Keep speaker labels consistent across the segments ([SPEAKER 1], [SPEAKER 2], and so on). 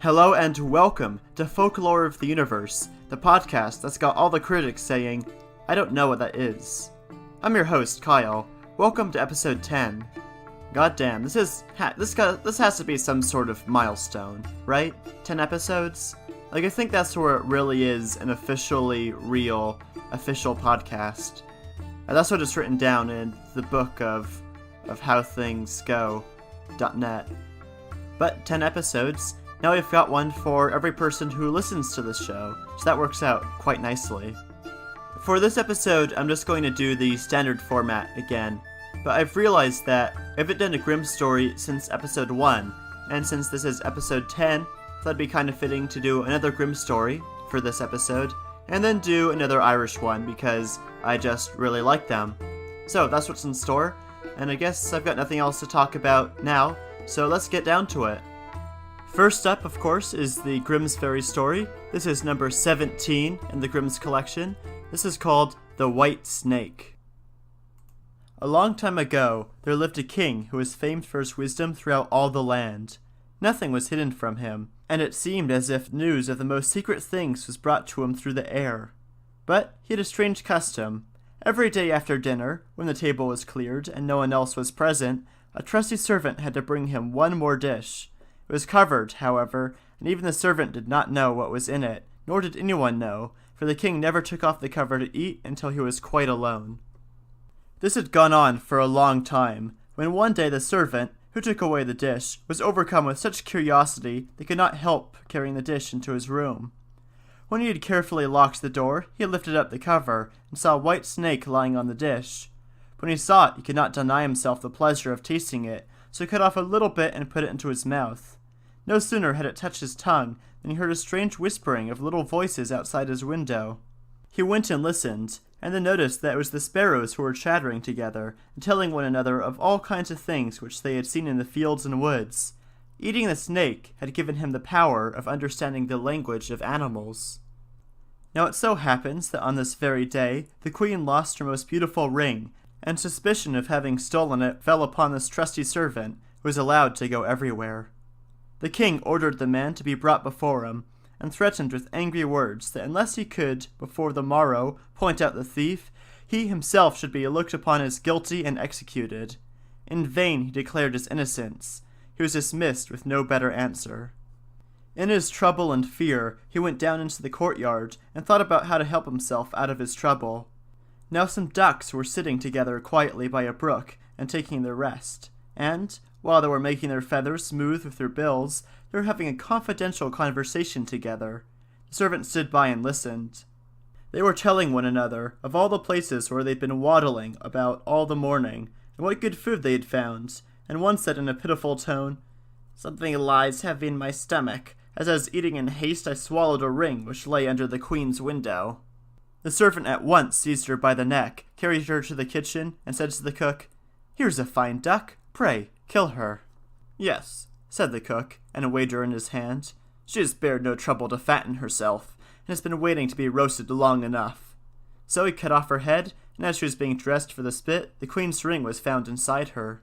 [SPEAKER 1] Hello and welcome to Folklore of the Universe, the podcast that's got all the critics saying, I don't know what that is. I'm your host, Kyle. Welcome to episode 10. Goddamn, this has to be some sort of milestone, right? 10 episodes? I think that's where it really is an official podcast. And that's what it's written down in the book of howthingsgo.net. But 10 episodes. Now we've got one for every person who listens to this show, so that works out quite nicely. For this episode, I'm just going to do the standard format again, but I've realized that I haven't done a Grimm story since episode 1, and since this is episode 10, that'd be kind of fitting to do another Grimm story for this episode, and then do another Irish one because I just really like them. So that's what's in store, and I guess I've got nothing else to talk about now, so let's get down to it. First up, of course, is the Grimm's Fairy Story. This is number 17 in the Grimm's collection. This is called The White Snake. A long time ago, there lived a king who was famed for his wisdom throughout all the land. Nothing was hidden from him, and it seemed as if news of the most secret things was brought to him through the air. But he had a strange custom. Every day after dinner, when the table was cleared and no one else was present, a trusty servant had to bring him one more dish. It was covered, however, and even the servant did not know what was in it, nor did anyone know, for the king never took off the cover to eat until he was quite alone. This had gone on for a long time, when one day the servant, who took away the dish, was overcome with such curiosity that he could not help carrying the dish into his room. When he had carefully locked the door, he lifted up the cover, and saw a white snake lying on the dish. When he saw it, he could not deny himself the pleasure of tasting it, so he cut off a little bit and put it into his mouth. No sooner had it touched his tongue than he heard a strange whispering of little voices outside his window. He went and listened, and then noticed that it was the sparrows who were chattering together and telling one another of all kinds of things which they had seen in the fields and woods. Eating the snake had given him the power of understanding the language of animals. Now it so happens that on this very day the queen lost her most beautiful ring, and suspicion of having stolen it fell upon this trusty servant, who was allowed to go everywhere. The king ordered the man to be brought before him, and threatened with angry words that unless he could, before the morrow, point out the thief, he himself should be looked upon as guilty and executed. In vain he declared his innocence. He was dismissed with no better answer. In his trouble and fear, he went down into the courtyard and thought about how to help himself out of his trouble. Now some ducks were sitting together quietly by a brook and taking their rest, and, while they were making their feathers smooth with their bills, they were having a confidential conversation together. The servant stood by and listened. They were telling one another of all the places where they'd been waddling about all the morning, and what good food they had found, and one said in a pitiful tone, "Something lies heavy in my stomach, as I was eating in haste I swallowed a ring which lay under the queen's window." The servant at once seized her by the neck, carried her to the kitchen, and said to the cook, "Here's a fine duck, pray, kill her." "Yes," said the cook, and a wager in his hand. "She has spared no trouble to fatten herself, and has been waiting to be roasted long enough." So he cut off her head, and as she was being dressed for the spit, the queen's ring was found inside her.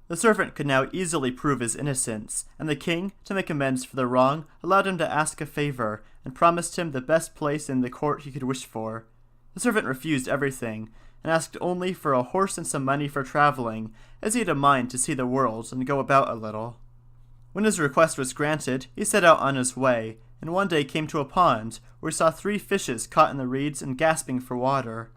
[SPEAKER 1] The servant could now easily prove his innocence, and the king, to make amends for the wrong, allowed him to ask a favor, and promised him the best place in the court he could wish for. The servant refused everything, and asked only for a horse and some money for traveling, as he had a mind to see the world and go about a little. When his request was granted, he set out on his way, and one day came to a pond, where he saw 3 fishes caught in the reeds and gasping for water.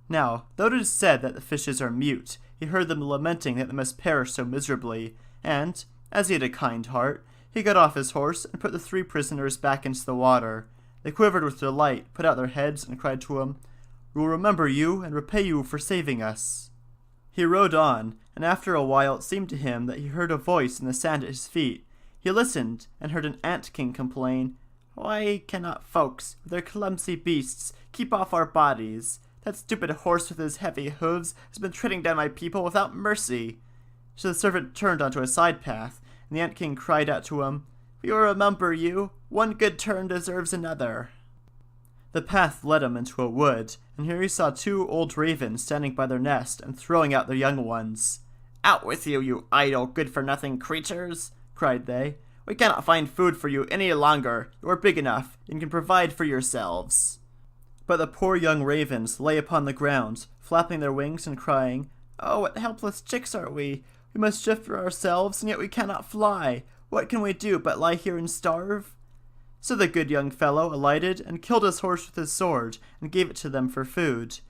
[SPEAKER 1] Now, though it is said that the fishes are mute, he heard them lamenting that they must perish so miserably, and, as he had a kind heart, he got off his horse and put the 3 prisoners back into the water. They quivered with delight, put out their heads, and cried to him, "We will remember you and repay you for saving us." He rode on, and after a while it seemed to him that he heard a voice in the sand at his feet. He listened, and heard an ant-king complain, "Why cannot folks, with their clumsy beasts, keep off our bodies? That stupid horse with his heavy hooves has been treading down my people without mercy." So the servant turned onto a side path, and the ant-king cried out to him, "We will remember you. One good turn deserves another." The path led him into a wood, and here he saw 2 old ravens standing by their nest and throwing out their young ones. "Out with you, you idle, good-for-nothing creatures!" cried they. "We cannot find food for you any longer. You are big enough and can provide for yourselves." But the poor young ravens lay upon the ground, flapping their wings and crying, "Oh, what helpless chicks are we! We must shift for ourselves, and yet we cannot fly. What can we do but lie here and starve?" So the good young fellow alighted and killed his horse with his sword and gave it to them for food.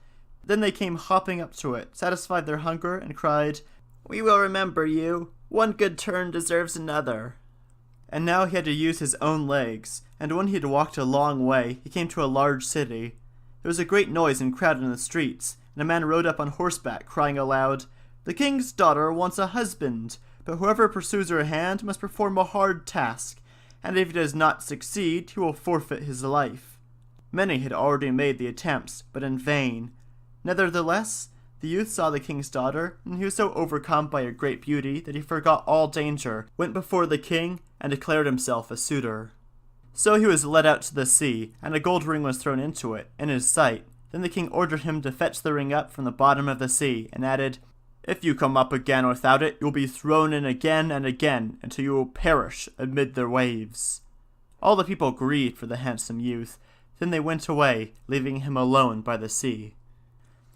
[SPEAKER 1] Then they came hopping up to it, satisfied their hunger, and cried, "We will remember you. One good turn deserves another." And now he had to use his own legs, and when he had walked a long way, he came to a large city. There was a great noise and crowd in the streets, and a man rode up on horseback, crying aloud, "The king's daughter wants a husband, but whoever pursues her hand must perform a hard task, and if he does not succeed, he will forfeit his life." Many had already made the attempts, but in vain. Nevertheless, the youth saw the king's daughter, and he was so overcome by her great beauty that he forgot all danger, went before the king, and declared himself a suitor. So he was led out to the sea, and a gold ring was thrown into it, in his sight. Then the king ordered him to fetch the ring up from the bottom of the sea, and added, "If you come up again without it, you will be thrown in again and again, until you will perish amid the waves." All the people grieved for the handsome youth. Then they went away, leaving him alone by the sea.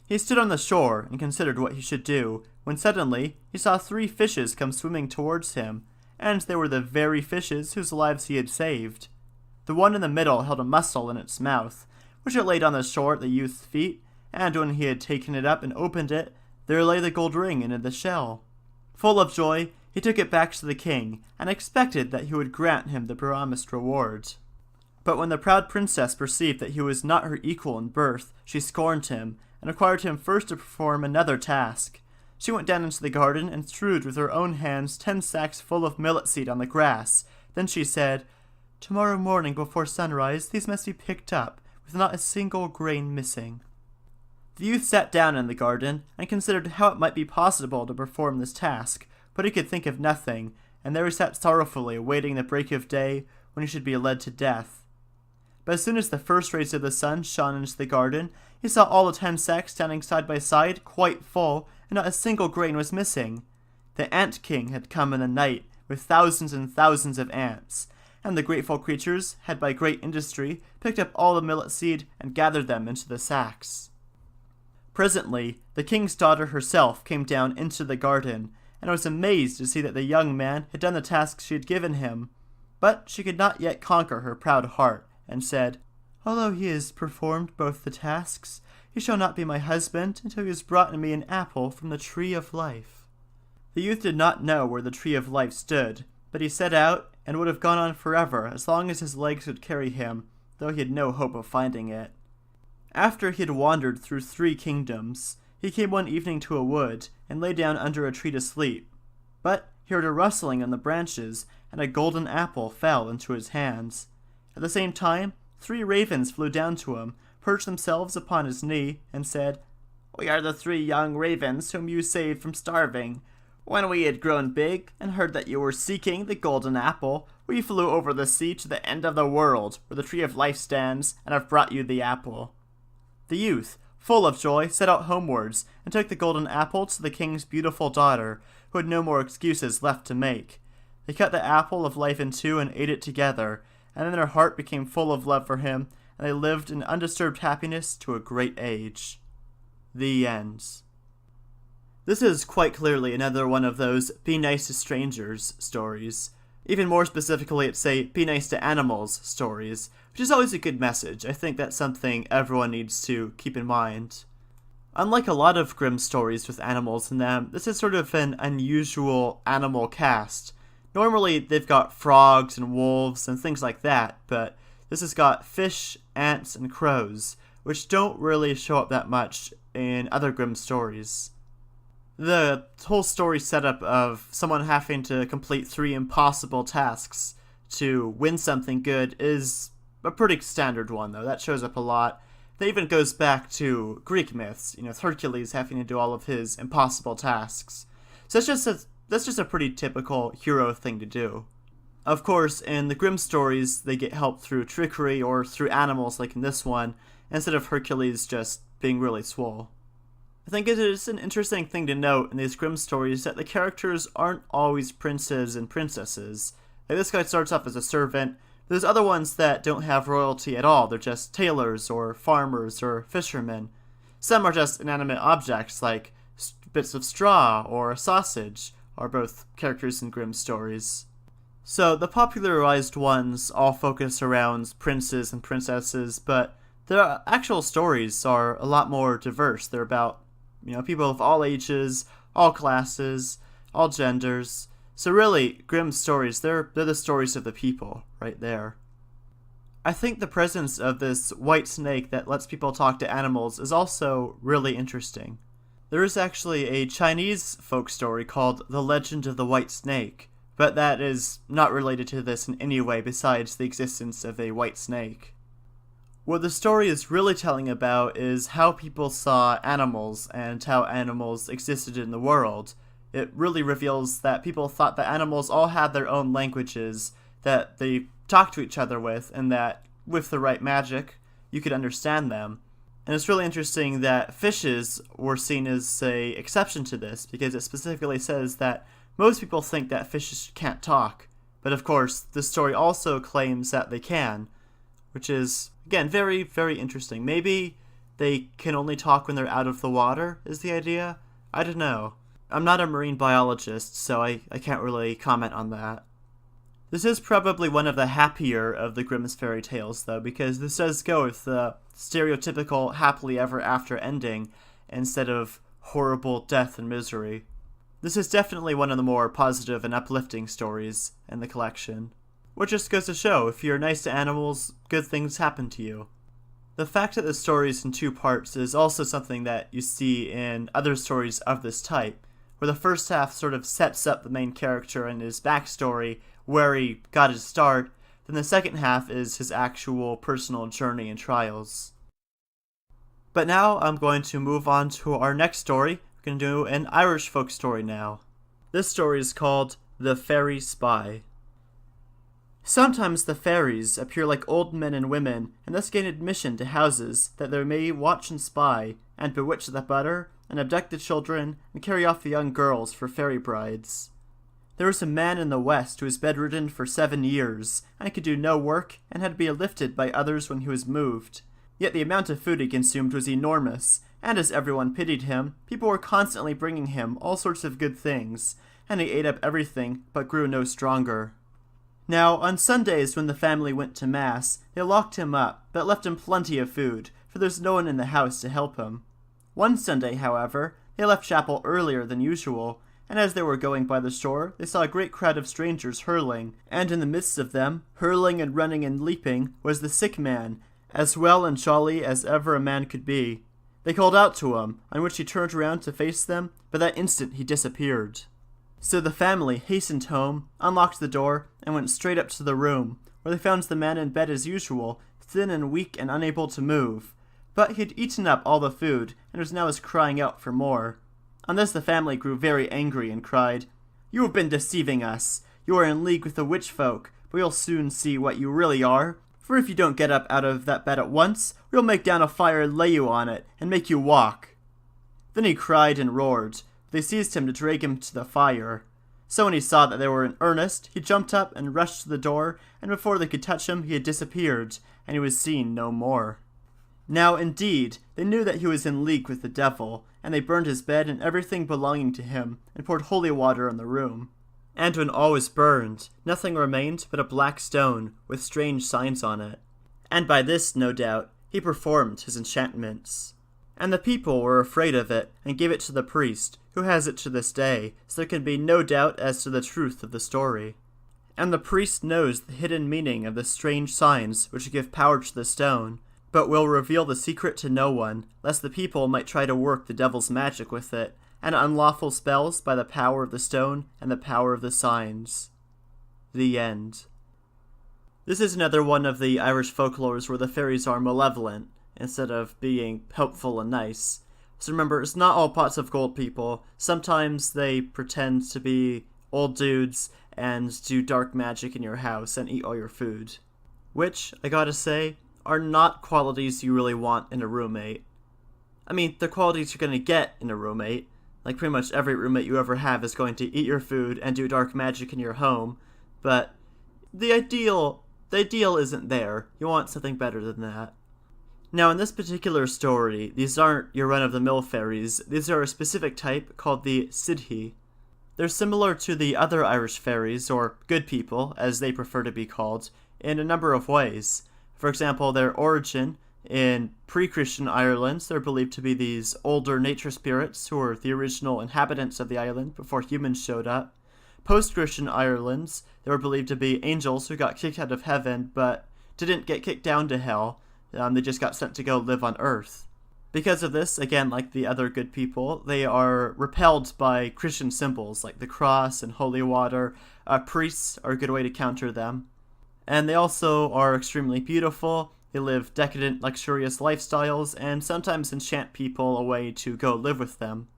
[SPEAKER 1] He stood on the shore and considered what he should do, when suddenly he saw 3 fishes come swimming towards him, and they were the very fishes whose lives he had saved. The one in the middle held a mussel in its mouth, which it laid on the shore at the youth's feet, and when he had taken it up and opened it, there lay the gold ring in the shell. Full of joy, he took it back to the king, and expected that he would grant him the promised reward. But when the proud princess perceived that he was not her equal in birth, she scorned him, and required him first to perform another task. She went down into the garden and strewed with her own hands 10 sacks full of millet seed on the grass. Then she said, "Tomorrow morning before sunrise these must be picked up, with not a single grain missing." The youth sat down in the garden, and considered how it might be possible to perform this task, but he could think of nothing, and there he sat sorrowfully awaiting the break of day, when he should be led to death. But as soon as the first rays of the sun shone into the garden, he saw all the 10 sacks standing side by side, quite full, and not a single grain was missing. The ant king had come in the night, with thousands and thousands of ants, and the grateful creatures had by great industry picked up all the millet seed and gathered them into the sacks. Presently, the king's daughter herself came down into the garden, and was amazed to see that the young man had done the task she had given him. But she could not yet conquer her proud heart, and said, "Although he has performed both the tasks, he shall not be my husband until he has brought me an apple from the tree of life." The youth did not know where the tree of life stood, but he set out, and would have gone on forever as long as his legs would carry him, though he had no hope of finding it. After he had wandered through 3 kingdoms, he came one evening to a wood, and lay down under a tree to sleep. But he heard a rustling in the branches, and a golden apple fell into his hands. At the same time, 3 ravens flew down to him, perched themselves upon his knee, and said, "We are the 3 young ravens whom you saved from starving. When we had grown big, and heard that you were seeking the golden apple, we flew over the sea to the end of the world, where the tree of life stands, and have brought you the apple." The youth, full of joy, set out homewards, and took the golden apple to the king's beautiful daughter, who had no more excuses left to make. They cut the apple of life in 2 and ate it together, and then their heart became full of love for him, and they lived in undisturbed happiness to a great age. The end. This is quite clearly another one of those be nice to strangers stories. Even more specifically, it's say be nice to animals stories, which is always a good message. I think that's something everyone needs to keep in mind. Unlike a lot of Grimm stories with animals in them, this is sort of an unusual animal cast. Normally they've got frogs and wolves and things like that, but this has got fish, ants, and crows, which don't really show up that much in other Grimm stories. The whole story setup of someone having to complete 3 impossible tasks to win something good is a pretty standard one, though. That shows up a lot. That even goes back to Greek myths, with Hercules having to do all of his impossible tasks. So that's just a pretty typical hero thing to do. Of course, in the Grimm stories, they get help through trickery or through animals like in this one, instead of Hercules just being really swole. I think it is an interesting thing to note in these Grimm stories that the characters aren't always princes and princesses. Like, this guy starts off as a servant. There's other ones that don't have royalty at all. They're just tailors or farmers or fishermen. Some are just inanimate objects, like bits of straw or a sausage, are both characters in Grimm's stories. So the popularized ones all focus around princes and princesses, but their actual stories are a lot more diverse. They're about, people of all ages, all classes, all genders. So really, Grimm's stories, they're the stories of the people, right there. I think the presence of this white snake that lets people talk to animals is also really interesting. There is actually a Chinese folk story called The Legend of the White Snake, but that is not related to this in any way besides the existence of a white snake. What the story is really telling about is how people saw animals and how animals existed in the world. It really reveals that people thought that animals all had their own languages that they talked to each other with, and that with the right magic, you could understand them. And it's really interesting that fishes were seen as an exception to this, because it specifically says that most people think that fishes can't talk. But of course, this story also claims that they can, which is, again, very, very interesting. Maybe they can only talk when they're out of the water, is the idea? I don't know. I'm not a marine biologist, so I can't really comment on that. This is probably one of the happier of the Grimm's fairy tales, though, because this does go with the stereotypical happily ever after ending instead of horrible death and misery. This is definitely one of the more positive and uplifting stories in the collection. Which just goes to show, if you're nice to animals, good things happen to you. The fact that the story is in two parts is also something that you see in other stories of this type, where the first half sort of sets up the main character and his backstory, where he got his start, then the second half is his actual personal journey and trials. But now I'm going to move on to our next story. We're going to do an Irish folk story now. This story is called The Fairy Spy. Sometimes the fairies appear like old men and women, and thus gain admission to houses that they may watch and spy, and bewitch the butter, and abduct the children, and carry off the young girls for fairy brides. There was a man in the West who was bedridden for 7 years, and could do no work, and had to be lifted by others when he was moved. Yet the amount of food he consumed was enormous, and as everyone pitied him, people were constantly bringing him all sorts of good things, and he ate up everything, but grew no stronger. Now, on Sundays when the family went to Mass, they locked him up, but left him plenty of food, for there's no one in the house to help him. One Sunday, however, they left chapel earlier than usual, and as they were going by the shore, they saw a great crowd of strangers hurling, and in the midst of them, hurling and running and leaping, was the sick man, as well and jolly as ever a man could be. They called out to him, on which he turned around to face them, but that instant he disappeared. So the family hastened home, unlocked the door, and went straight up to the room, where they found the man in bed as usual, thin and weak and unable to move. But he had eaten up all the food, and was now crying out for more. On this the family grew very angry and cried, "You have been deceiving us. You are in league with the witch folk, but we'll soon see what you really are. For if you don't get up out of that bed at once, we'll make down a fire and lay you on it, and make you walk." Then he cried and roared. They seized him to drag him to the fire. So when he saw that they were in earnest, he jumped up and rushed to the door, and before they could touch him, he had disappeared, and he was seen no more. Now, indeed, they knew that he was in league with the devil, and they burned his bed and everything belonging to him, and poured holy water on the room. And when all was burned, nothing remained but a black stone, with strange signs on it. And by this, no doubt, he performed his enchantments. And the people were afraid of it, and gave it to the priest, who has it to this day, so there can be no doubt as to the truth of the story. And the priest knows the hidden meaning of the strange signs which give power to the stone, but will reveal the secret to no one, lest the people might try to work the devil's magic with it, and unlawful spells by the power of the stone and the power of the signs. The end. This is another one of the Irish folklores where the fairies are malevolent, instead of being helpful and nice. So remember, it's not all pots of gold people. Sometimes they pretend to be old dudes and do dark magic in your house and eat all your food. Which, I gotta say, are not qualities you really want in a roommate. I mean, the qualities you're gonna get in a roommate. Like pretty much every roommate you ever have is going to eat your food and do dark magic in your home, but the ideal isn't there. You want something better than that. Now, in this particular story, these aren't your run-of-the-mill fairies. These are a specific type called the Sidhi. They're similar to the other Irish fairies, or good people, as they prefer to be called, in a number of ways. For example, their origin in pre-Christian Ireland, they're believed to be these older nature spirits who were the original inhabitants of the island before humans showed up. Post-Christian Ireland, they were believed to be angels who got kicked out of heaven, but didn't get kicked down to hell. They just got sent to go live on Earth. Because of this, again, like the other good people, they are repelled by Christian symbols like the cross and holy water. Priests are a good way to counter them. And they also are extremely beautiful. They live decadent, luxurious lifestyles, and sometimes enchant people away to go live with them.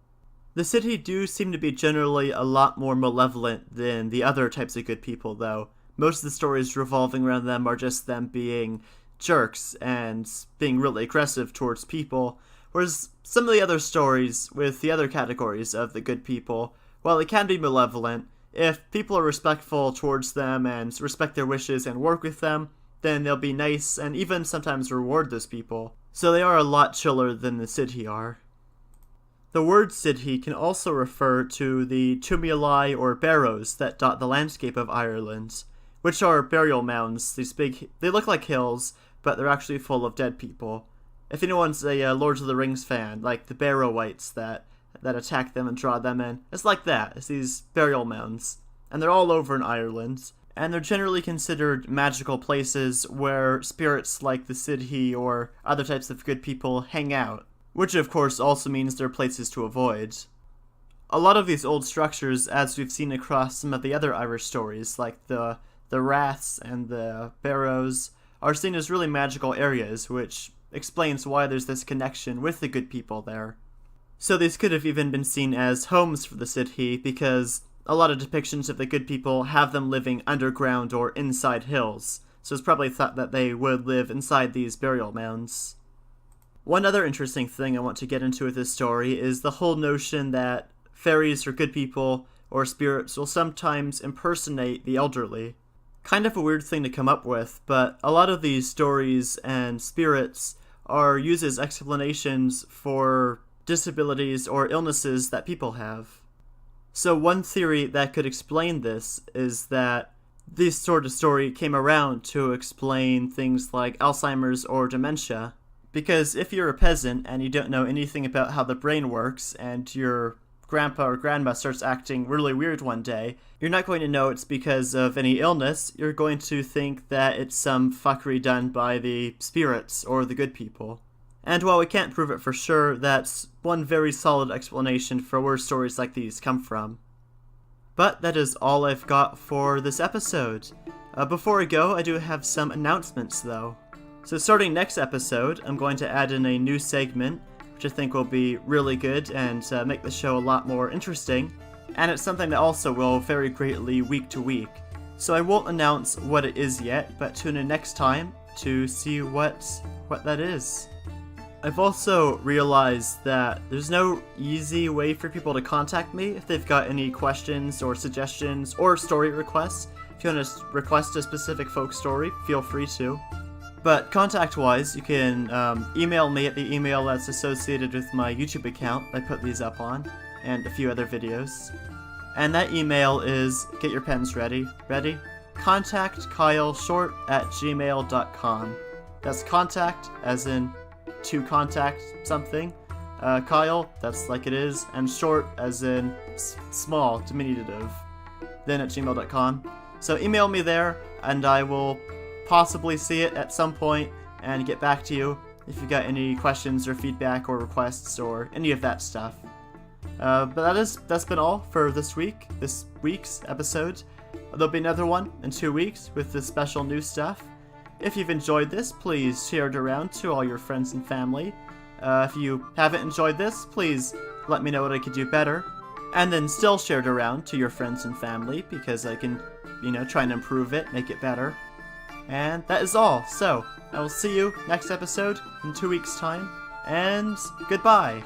[SPEAKER 1] The Sidhi do seem to be generally a lot more malevolent than the other types of good people, though. Most of the stories revolving around them are just them being jerks and being really aggressive towards people, whereas some of the other stories with the other categories of the good people, while they can be malevolent, if people are respectful towards them and respect their wishes and work with them, then they'll be nice and even sometimes reward those people. So they are a lot chiller than the Sidhi are. The word Sidhi can also refer to the tumuli or barrows that dot the landscape of Ireland, which are burial mounds. They look like hills, but they're actually full of dead people. If anyone's a Lord of the Rings fan, like the Barrow-wights that attack them and draw them in, it's like that. It's these burial mounds. And they're all over in Ireland. And they're generally considered magical places where spirits like the Sidhi or other types of good people hang out, which of course also means they're places to avoid. A lot of these old structures, as we've seen across some of the other Irish stories, like the raths and the barrows, are seen as really magical areas, which explains why there's this connection with the good people there. So these could have even been seen as homes for the Sidhi, because a lot of depictions of the good people have them living underground or inside hills, so it's probably thought that they would live inside these burial mounds. One other interesting thing I want to get into with this story is the whole notion that fairies or good people or spirits will sometimes impersonate the elderly. Kind of a weird thing to come up with, but a lot of these stories and spirits are used as explanations for disabilities or illnesses that people have. So one theory that could explain this is that this sort of story came around to explain things like Alzheimer's or dementia. Because if you're a peasant and you don't know anything about how the brain works and your grandpa or grandma starts acting really weird one day, you're not going to know it's because of any illness. You're going to think that it's some fuckery done by the spirits or the good people. And while we can't prove it for sure, that's one very solid explanation for where stories like these come from. But that is all I've got for this episode. Before I go, I do have some announcements though. So starting next episode, I'm going to add in a new segment, which I think will be really good and make the show a lot more interesting. And it's something that also will vary greatly week to week. So I won't announce what it is yet, but tune in next time to see what that is. I've also realized that there's no easy way for people to contact me if they've got any questions or suggestions or story requests. If you want to request a specific folk story, feel free to. But contact-wise, you can email me at the email that's associated with my YouTube account I put these up on, and a few other videos. And that email is, get your pens ready, contactkyleshort@gmail.com. That's contact, as in to contact something, Kyle, that's like it is, and short, as in small, diminutive, then at gmail.com. So email me there, and I will possibly see it at some point and get back to you if you got any questions or feedback or requests or any of that stuff. But that's been all for this week's episode. There'll be another one in 2 weeks with the special new stuff. If you've enjoyed this, please share it around to all your friends and family. If you haven't enjoyed this, please let me know what I could do better. And then still share it around to your friends and family, because I can, try and improve it, make it better. And that is all. So, I will see you next episode in 2 weeks' time, and goodbye!